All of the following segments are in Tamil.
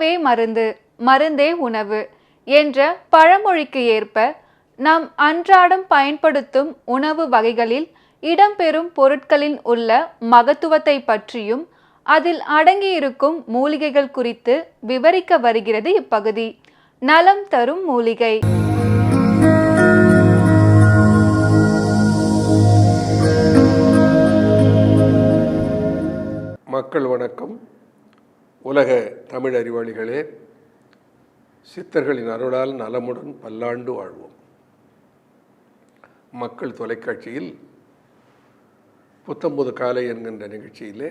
உணவே மருந்து, மருந்தே உணவு என்ற பழமொழிக்கு ஏற்ப நாம் அன்றாடம் பயன்படுத்தும் உணவு வகைகளில் இடம்பெறும் பொருட்களின் உள்ள மகத்துவத்தை பற்றியும் அதில் அடங்கியிருக்கும் மூலிகைகள் குறித்து விவரிக்க வருகிறது இப்பகுதி. நலம் தரும் மூலிகை. மக்கள் வணக்கம். உலக தமிழ் அறிவாளிகளே, சித்தர்களின் அருளால் நலமுடன் பல்லாண்டு வாழ்வோம். மக்கள் தொலைக்காட்சியில் புத்தம்புது காலை என்கின்ற நிகழ்ச்சியிலே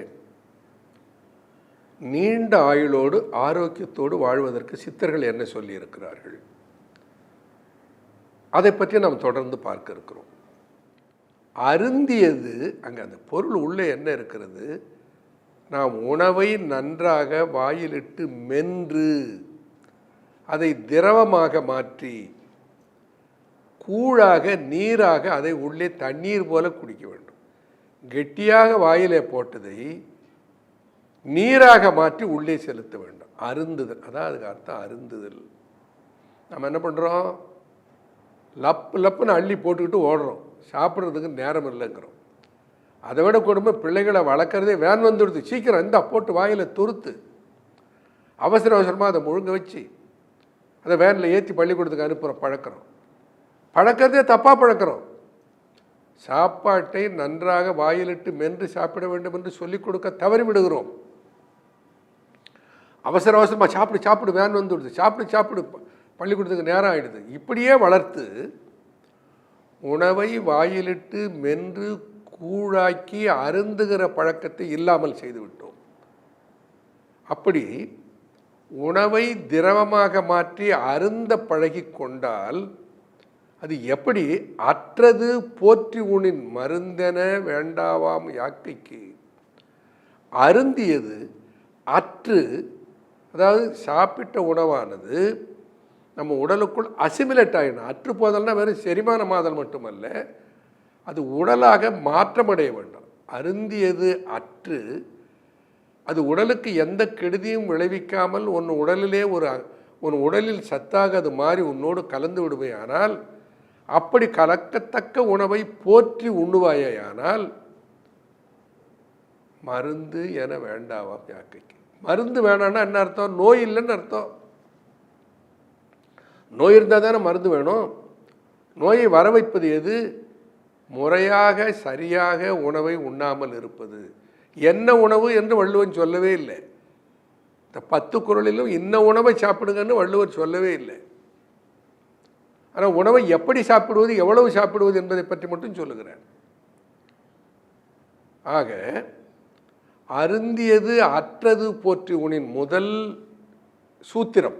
நீண்ட ஆயுளோடு ஆரோக்கியத்தோடு வாழ்வதற்கு சித்தர்கள் என்ன சொல்லியிருக்கிறார்கள், அதை பற்றி நாம் தொடர்ந்து பார்க்க இருக்கிறோம். அருந்தியது, அங்கே அந்த பொருள் உள்ளே என்ன இருக்கிறது, நாம் உணவை நன்றாக வாயிலிட்டு மென்று அதை திரவமாக மாற்றி கூழாக நீராக அதை உள்ளே தண்ணீர் போல குடிக்க வேண்டும். கெட்டியாக வாயிலே போட்டதை நீராக மாற்றி உள்ளே செலுத்த வேண்டும். அருந்துதல், அதான் அதுக்கு அர்த்தம் அருந்துதல். நம்ம என்ன பண்ணுறோம், லப்பு லப்புன்னு அள்ளி போட்டுக்கிட்டு ஓடுறோம், சாப்பிட்றதுக்கு நேரம் இல்லைங்கிறோம். அதை விட கொடுமை, பிள்ளைகளை வளர்க்குறதே வேன் வந்துடுது, சீக்கிரம் இந்த போட்டு வாயில் துருத்து அவசர அவசரமாக அதை முழுங்க வச்சு அதை வேனில் ஏற்றி பள்ளிக்கூடத்துக்கு அனுப்புகிற பழக்கிறதே தப்பாக பழக்கிறோம். சாப்பாட்டை நன்றாக வாயிலிட்டு மென்று சாப்பிட வேண்டும் என்று சொல்லிக் கொடுக்க தவறி விடுகிறோம். அவசர அவசரமாக சாப்பிடு வேன் வந்துடுது, சாப்பிடு பள்ளிக்கூடத்துக்கு நேரம் ஆகிடுது. இப்படியே வளர்த்து உணவை வாயிலிட்டு மென்று கூழாக்கி அருந்துகிற பழக்கத்தை இல்லாமல் செய்துவிட்டோம். அப்படி உணவை திரவமாக மாற்றி அருந்த பழகி கொண்டால் அது எப்படி அற்றது போற்றி உணின் மருந்தென வேண்டாவாம் யாக்கைக்கு. அருந்தியது அற்று, அதாவது சாப்பிட்ட உணவானது நம்ம உடலுக்குள் அசிமிலேட் ஆகிடும். அற்று போதல்னா வெறும் செரிமானமாதல் மட்டுமல்ல, அது உடலாக மாற்றமடைய வேண்டும். அருந்தியது அற்று, அது உடலுக்கு எந்த கெடுதியும் விளைவிக்காமல் உன் உடலில் சத்தாக அது மாறி உன்னோடு கலந்து விடுமையானால், அப்படி கலக்கத்தக்க உணவை போற்றி உண்ணுவாயானால் மருந்து என வேண்டாவாம் யாக்கைக்கு. மருந்து வேணான்னா என்ன அர்த்தம், நோய் இல்லைன்னு அர்த்தம். நோய் இருந்தால் தானே மருந்து வேணும். நோயை வர வைப்பது எது, முறையாக சரியாக உணவை உண்ணாமல் இருப்பது. என்ன உணவு என்று வள்ளுவன் சொல்லவே இல்லை. இந்த 10 குறளிலும் இன்ன உணவை சாப்பிடுங்கன்னு வள்ளுவர் சொல்லவே இல்லை. ஆனால் உணவை எப்படி சாப்பிடுவது, எவ்வளவு சாப்பிடுவது என்பதை பற்றி மட்டும் சொல்லுகிறார். ஆக அருந்தியது அற்றது போற்றி உணின் முதல் சூத்திரம்,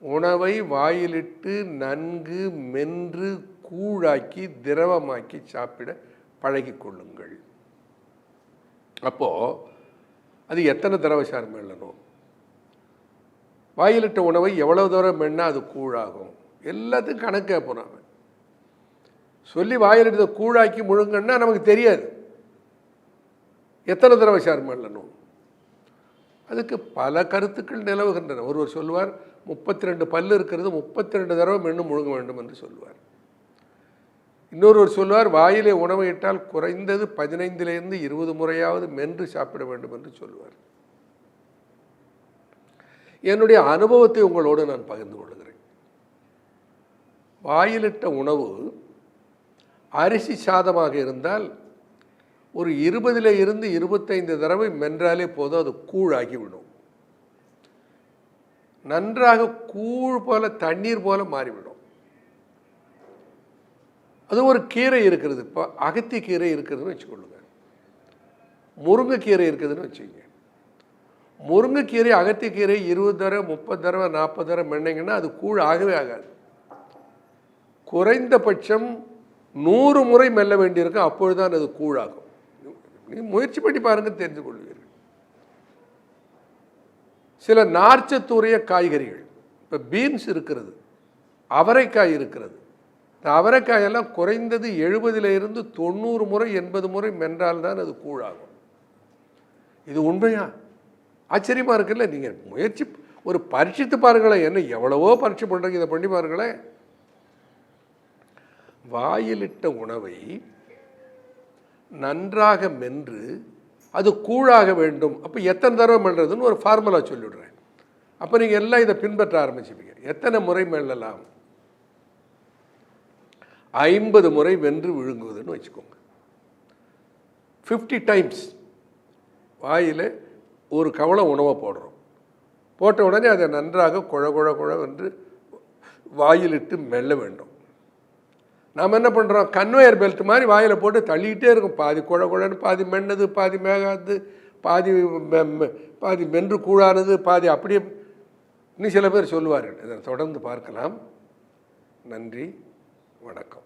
உணவை வாயிலிட்டு நன்கு மென்று கூழாக்கி திரவமாக்கி சாப்பிட பழகி கொள்ளுங்கள். அப்போது அது எத்தனை தடவை சார் மெல்லணும், வாயிலிட்ட உணவை எவ்வளவு தூரம் மென்னா அது கூழாகும், எல்லாத்துக்கும் கணக்கு கேட்போம். சொல்லி வாயிலிட்ட கூழாக்கி முழுங்கன்னா நமக்கு தெரியாது எத்தனை தடவை சார் மெல்லணும். அதுக்கு பல கருத்துக்கள் நிலவுகின்றன. ஒருவர் சொல்லுவார் 32 பல்லு இருக்கிறது 32 தடவை மென்று முழுங்க வேண்டும் என்று சொல்லுவார். இன்னொருவர் சொல்வார் வாயிலே உணவு இட்டால் குறைந்தது 15லிருந்து 20 முறையாவது மென்று சாப்பிட வேண்டும் என்று சொல்லுவார். என்னுடைய அனுபவத்தை உங்களோடு நான் பகிர்ந்து கொள்கிறேன். வாயிலிட்ட உணவு அரிசி சாதமாக இருந்தால் ஒரு 20லிருந்து 25 தடவை மென்றாலே போதும், அது கூழாகிவிடும். நன்றாக கூழ் போல தண்ணீர் போல மாறிவிடும். அது ஒரு கீரை இருக்கிறது, இப்போ அகத்தி கீரை இருக்குதுன்னு வச்சுக்கொள்ளுங்க, முருங்கைக்கீரை இருக்குதுன்னு வச்சுக்கோங்க. முருங்கைக்கீரை அகத்திக்கீரை 20 தடவை 30 தடவை 40 தடவை மென்னிங்கன்னா அது கூழ் ஆகவே ஆகாது. குறைந்தபட்சம் 100 முறை மெல்ல வேண்டியிருக்கும், அப்பொழுதுதான் அது கூழாகும். முயற்சி பண்ணி பாருங்க, தெரிந்து கொள்வீர்கள். சில நார்ச்சத்துடைய காய்கறிகள், இப்போ பீன்ஸ் இருக்கிறது, அவரைக்காய் இருக்கிறது. இந்த அவரைக்காயெல்லாம் குறைந்தது 70லிருந்து 90 முறை 80 முறை மென்றால்தான் அது கூழாகும். இது உண்மையா? ஆச்சரியமாக இருக்குல்ல. நீங்கள் முயற்சி ஒரு பரீட்சித்து பாருங்களேன். என்ன எவ்வளவோ பரீட்சை பண்ணுறீங்க, இதை பண்ணி பாருங்களேன். வாயிலிட்ட உணவை நன்றாக மென்று அது கூழாக வேண்டும். அப்போ எத்தனை தடவை மெல்றதுன்னு ஒரு ஃபார்முலா சொல்லிவிடுறேன். அப்போ நீங்கள் எல்லாம் இதை பின்பற்ற ஆரம்பிச்சுப்பீங்க. எத்தனை முறை மெல்லலாம்? 50 முறை வென்று விழுங்குவதுன்னு வச்சுக்கோங்க. 50 டைம்ஸ் வாயில் ஒரு கவளம் உணவை போடுறோம். போட்ட உடனே அதை நன்றாக குழ குழ குழ என்று வாயிலிட்டு மெல்ல வேண்டும். நாம் என்ன பண்ணுறோம்? கன்வேயர் பெல்ட் மாதிரி வாயில் போட்டு தள்ளிக்கிட்டே இருக்கும். பாதி குழ குழன்னு, பாதி மென்னது, பாதி மேகாது, பாதி மென்று கூழானது, பாதி அப்படியே. இன்னும் சில பேர் சொல்லுவார்கள். இதை தொடர்ந்து பார்க்கலாம். நன்றி, வணக்கம்.